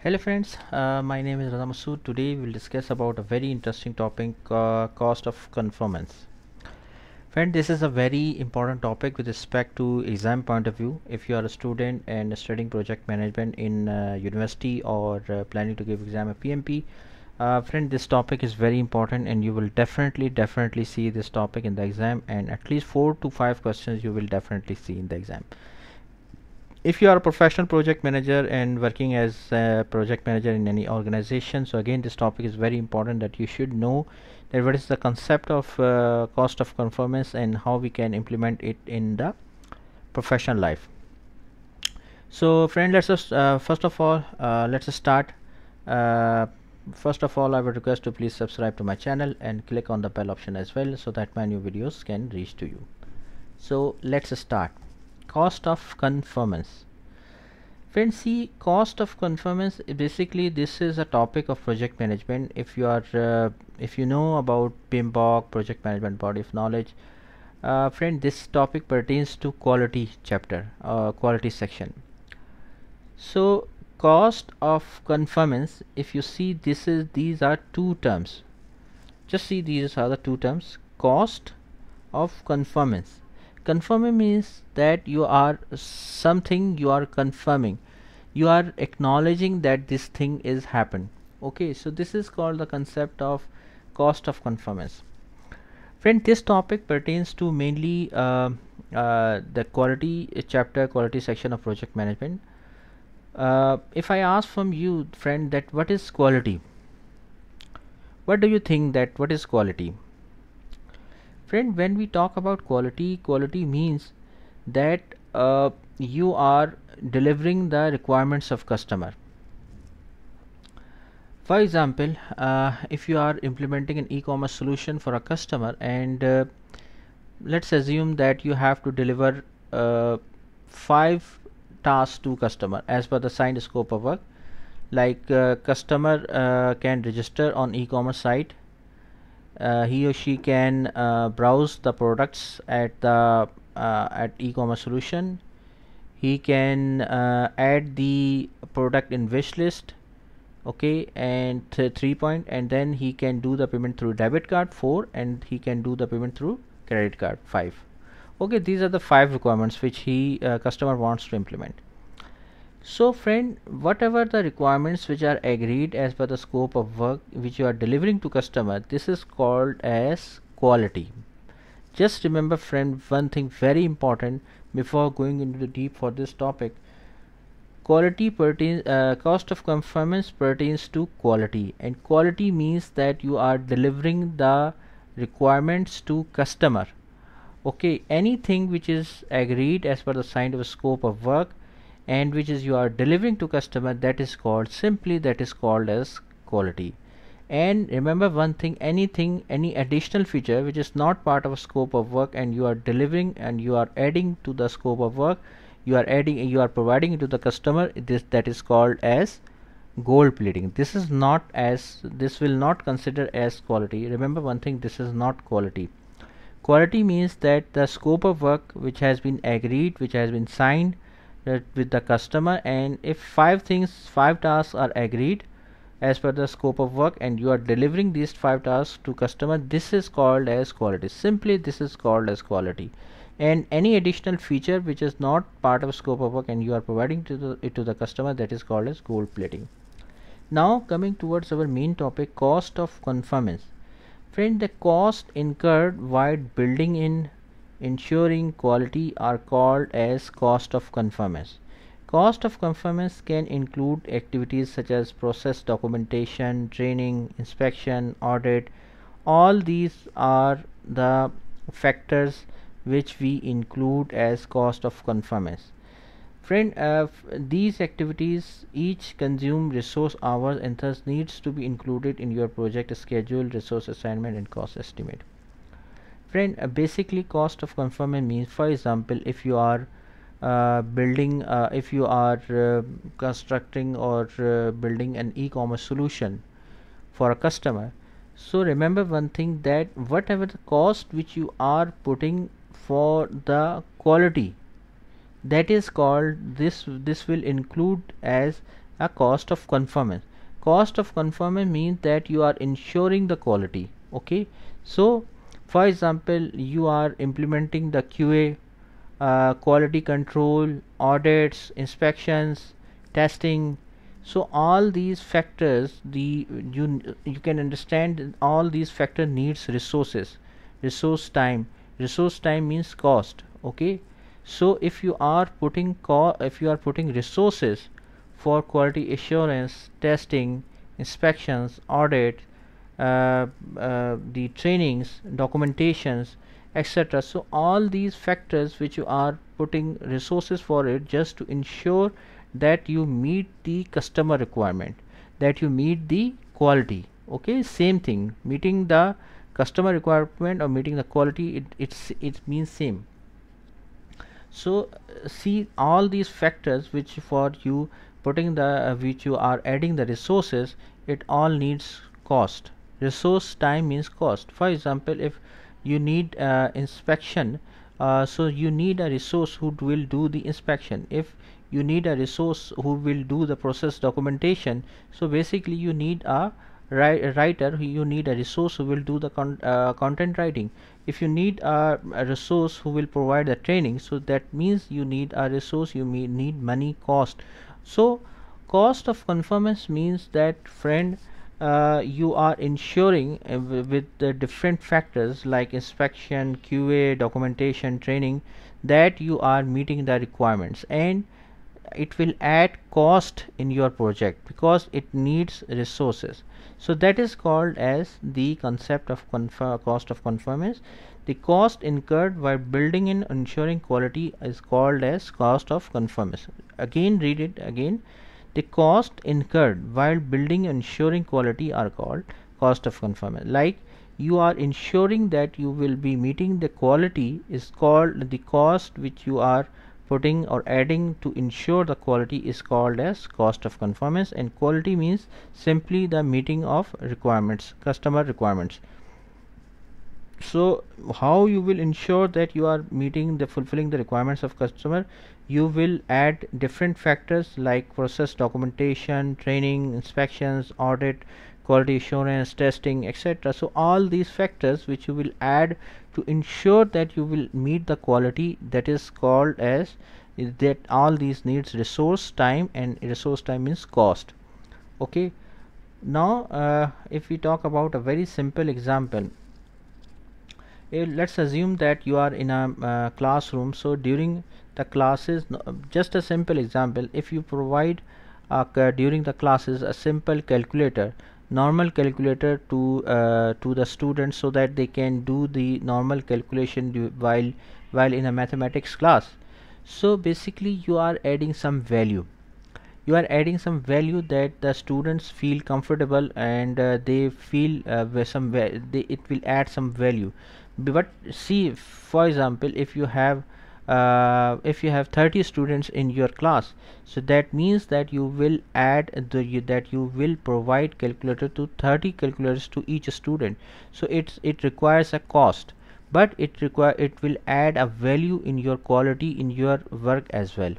Hello friends, my name is Raza Masood. Today we will discuss about a very interesting topic, cost of conformance. Friend, this is a very important topic with respect to exam point of view. If you are a student and studying project management in university or planning to give exam at PMP, friend, this topic is very important and you will definitely see this topic in the exam, and at least 4 to 5 questions you will definitely see in the exam. If you are a professional project manager and working as a project manager in any organization, so again this topic is very important, that you should know that what is the concept of cost of conformance and how we can implement it in the professional life. So friend, let's just first of all let's start. uh, First of all, I would request to please subscribe to my channel and click on the bell option as well, so that my new videos can reach to you. So let's start. Cost of conformance. Friends, see, cost of conformance, basically this is a topic of project management. If you are if you know about PMBOK, project management body of knowledge, friend, this topic pertains to quality chapter, quality section. So cost of conformance, if you see, these are two terms. Just see, these are the two terms. Cost of conformance. Conforming means that you are something, you are confirming, you are acknowledging that this thing is happened. Okay, so this is called the concept of cost of conformance. Friend, this topic pertains to mainly the quality chapter, quality section of project management. If I ask from you, friend, that what is quality, what do you think that what is quality? Friend, when we talk about quality, quality means that you are delivering the requirements of customer. For example, if you are implementing an e-commerce solution for a customer, and let's assume that you have to deliver 5 tasks to customer as per the signed scope of work. Like customer can register on e-commerce site, he or she can browse the products at the at e-commerce solution. He can add the product in wish list, okay, and 3 point, and then he can do the payment through debit card 4, and he can do the payment through credit card 5. Okay, these are the 5 requirements which he customer wants to implement. So friend, whatever the requirements which are agreed as per the scope of work which you are delivering to customer, this is called as quality. Just remember friend, one thing very important before going into the deep for this topic. Quality pertains, cost of conformance pertains to quality, and quality means that you are delivering the requirements to customer. Okay, anything which is agreed as per the signed of scope of work and which is you are delivering to customer, that is called, simply that is called as quality. And remember one thing, anything, any additional feature which is not part of a scope of work and you are delivering and you are adding to the scope of work, you are adding, you are providing it to the customer, that is called as gold plating. This is not as, this will not consider as quality. Remember one thing, this is not quality. Quality means that the scope of work which has been agreed, which has been signed with the customer, and if 5 tasks are agreed as per the scope of work and you are delivering these 5 tasks to customer, this is called as quality. Simply this is called as quality. And any additional feature which is not part of scope of work and you are providing it to the customer, that is called as gold plating. Now coming towards our main topic, cost of conformance. Friend, the cost incurred while building in ensuring quality are called as cost of conformance. Cost of conformance can include activities such as process documentation, training, inspection, audit. All these are the factors which we include as cost of conformance. Friend, these activities each consume resource hours and thus needs to be included in your project schedule, resource assignment and cost estimate. Friend, basically cost of conformance means, for example, if you are building, if you are constructing or building an e-commerce solution for a customer, so remember one thing, that whatever the cost which you are putting for the quality, that is called, this will include as a cost of conformance. Cost of conformance means that you are ensuring the quality. Okay, so for example, you are implementing the QA, quality control, audits, inspections, testing. So all these factors, you can understand that all these factors needs resources, resource time. Resource time means cost. Okay, so if you are putting resources for quality assurance, testing, inspections, audit, the trainings, documentations, etc. So all these factors which you are putting resources for it, just to ensure that you meet the customer requirement, that you meet the quality. Okay, same thing, meeting the customer requirement or meeting the quality, it means same. So see, all these factors which for you putting the which you are adding the resources, it all needs cost. Resource time means cost. For example, if you need inspection, so you need a resource who will do the inspection. If you need a resource who will do the process documentation, so basically you need a writer, you need a resource who will do the content writing. If you need a resource who will provide the training, so that means you need a resource, you need money, cost. So cost of conformance means that, friend, you are ensuring with the different factors like inspection, QA, documentation, training, that you are meeting the requirements, and it will add cost in your project because it needs resources. So that is called as the concept of cost of conformance. The cost incurred while building and ensuring quality is called as cost of conformance. Again, read it again. The cost incurred while building and ensuring quality are called cost of conformance. Like, you are ensuring that you will be meeting the quality is called the cost which you are putting or adding to ensure the quality is called as cost of conformance. And quality means simply the meeting of requirements, customer requirements. So how you will ensure that you are meeting the fulfilling the requirements of customer? You will add different factors like process documentation, training, inspections, audit, quality assurance, testing, etc. So all these factors which you will add to ensure that you will meet the quality, that is called as that all these needs resource time, and resource time means cost. Okay, now if we talk about a very simple example, let's assume that you are in a classroom. So during the classes, just a simple example, if you provide during the classes a simple calculator, normal calculator to the students, so that they can do the normal calculation while in a mathematics class. So basically you are adding some value, you are adding some value that the students feel comfortable, and they feel it will add some value. But see, for example, if you have 30 students in your class, so that means that you will add that you will provide calculator to 30 calculators to each student. So it requires a cost, but it will add a value in your quality, in your work as well.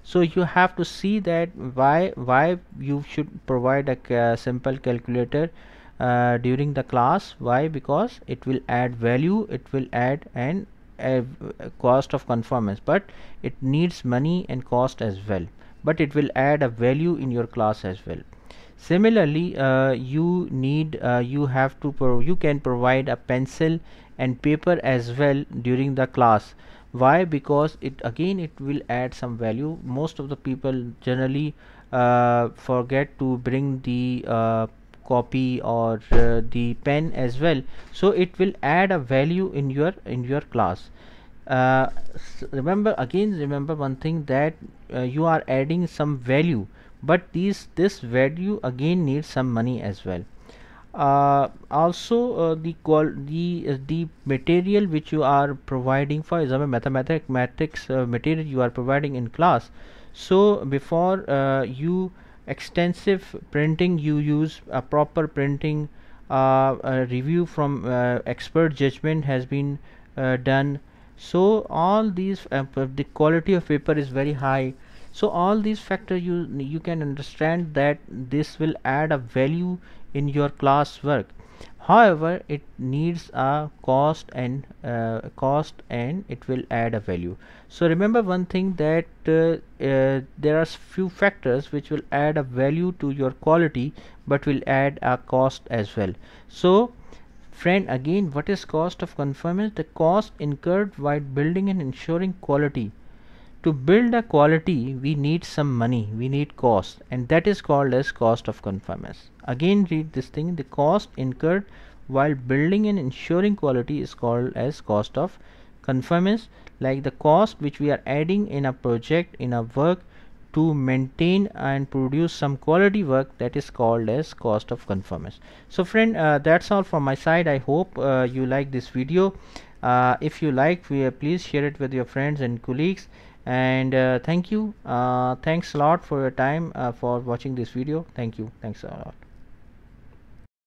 So you have to see that why you should provide a simple calculator during the class. Why? Because it will add value, it will add an a cost of conformance, but it needs money and cost as well, but it will add a value in your class as well. Similarly, you can provide a pencil and paper as well during the class. Why? Because it will add some value. Most of the people generally forget to bring the copy or the pen as well, so it will add a value in your class. Remember one thing, that you are adding some value, but this value again needs some money as well. Also, the material which you are providing, for example mathematics material you are providing in class. So before you extensive printing, you use a proper printing, a review from expert judgment has been done. So all these the quality of paper is very high. So all these factors you can understand that this will add a value in your class work. However, it needs a cost and it will add a value. So remember one thing, that there are few factors which will add a value to your quality but will add a cost as well. So friend, again, what is cost of conformance? The cost incurred while building and ensuring quality. To build a quality, we need some money, we need cost, and that is called as cost of conformance. Again, read this thing: the cost incurred while building and ensuring quality is called as cost of conformance. Like the cost which we are adding in a project, in a work, to maintain and produce some quality work, that is called as cost of conformance. So friend, that's all from my side. I hope you like this video. If you like, please share it with your friends and colleagues, and thank you. Thanks a lot for your time, for watching this video. Thank you. Thanks a lot.